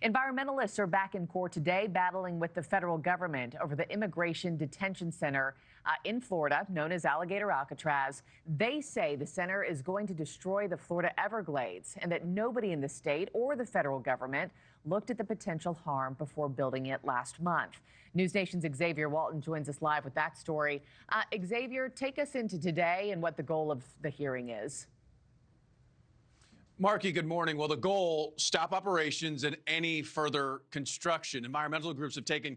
Environmentalists are back in court today battling with the federal government over the immigration detention center in Florida, known as Alligator Alcatraz. They say the center is going to destroy the Florida Everglades and that nobody in the state or the federal government looked at the potential harm before building it last month. NewsNation's Xavier Walton joins us live with that story. Xavier, take us into today and what the goal of the hearing is. Markie, good morning. Well, the goal, stop operations and any further construction. Environmental groups have taken,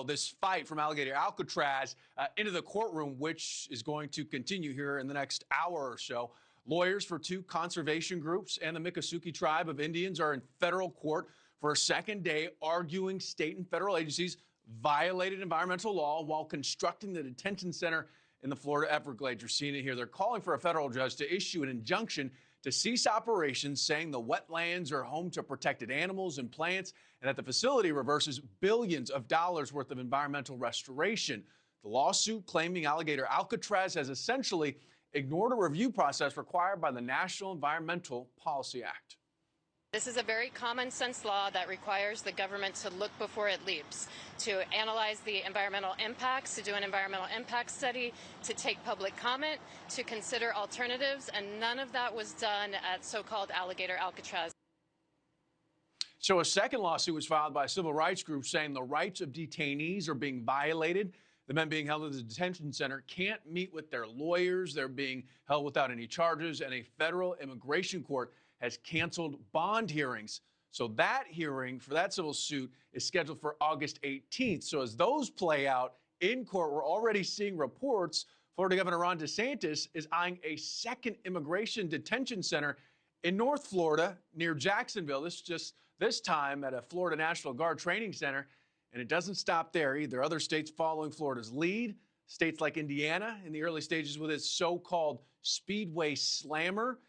this fight from Alligator Alcatraz into the courtroom, which is going to continue here in the next hour or so. Lawyers for two conservation groups and the Miccosukee tribe of Indians are in federal court for a second day arguing state and federal agencies violated environmental law while constructing the detention center in the Florida Everglades. You're seeing it here. They're calling for a federal judge to issue an injunction to cease operations, saying the wetlands are home to protected animals and plants, and that the facility reverses billions of dollars worth of environmental restoration. The lawsuit claiming Alligator Alcatraz has essentially ignored a review process required by the National Environmental Policy Act. This is a very common sense law that requires the government to look before it leaps, to analyze the environmental impacts, to do an environmental impact study, to take public comment, to consider alternatives, and none of that was done at so-called Alligator Alcatraz. So a second lawsuit was filed by a civil rights group saying the rights of detainees are being violated. The men being held at the detention center can't meet with their lawyers. They're being held without any charges, and a federal immigration court has canceled bond hearings. So that hearing for that civil suit is scheduled for August 18th. So as those play out in court, we're already seeing reports Florida Governor Ron DeSantis is eyeing a second immigration detention center in North Florida near Jacksonville. This time at a Florida National Guard training center. And it doesn't stop there either. Other states following Florida's lead. States like Indiana in the early stages with its so-called Speedway Slammer.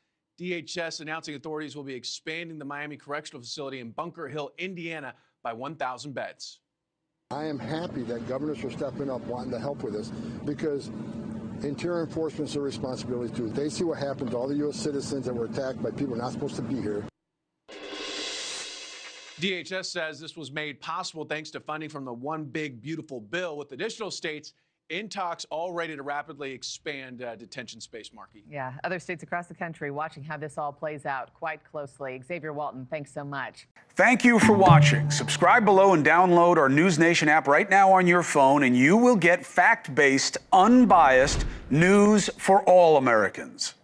DHS announcing authorities will be expanding the Miami Correctional Facility in Bunker Hill, Indiana by 1,000 beds. I am happy that governors are stepping up wanting to help with this because interior enforcement's their responsibility too. They see what happened to all the U.S. citizens that were attacked by people not supposed to be here. DHS says this was made possible thanks to funding from the One Big Beautiful Bill, with additional states in talks all ready to rapidly expand detention space, Markie. Yeah, other states across the country watching how this all plays out quite closely. Xavier Walton, thanks so much. Thank you for watching. Subscribe below and download our NewsNation app right now on your phone, and you will get fact-based, unbiased news for all Americans.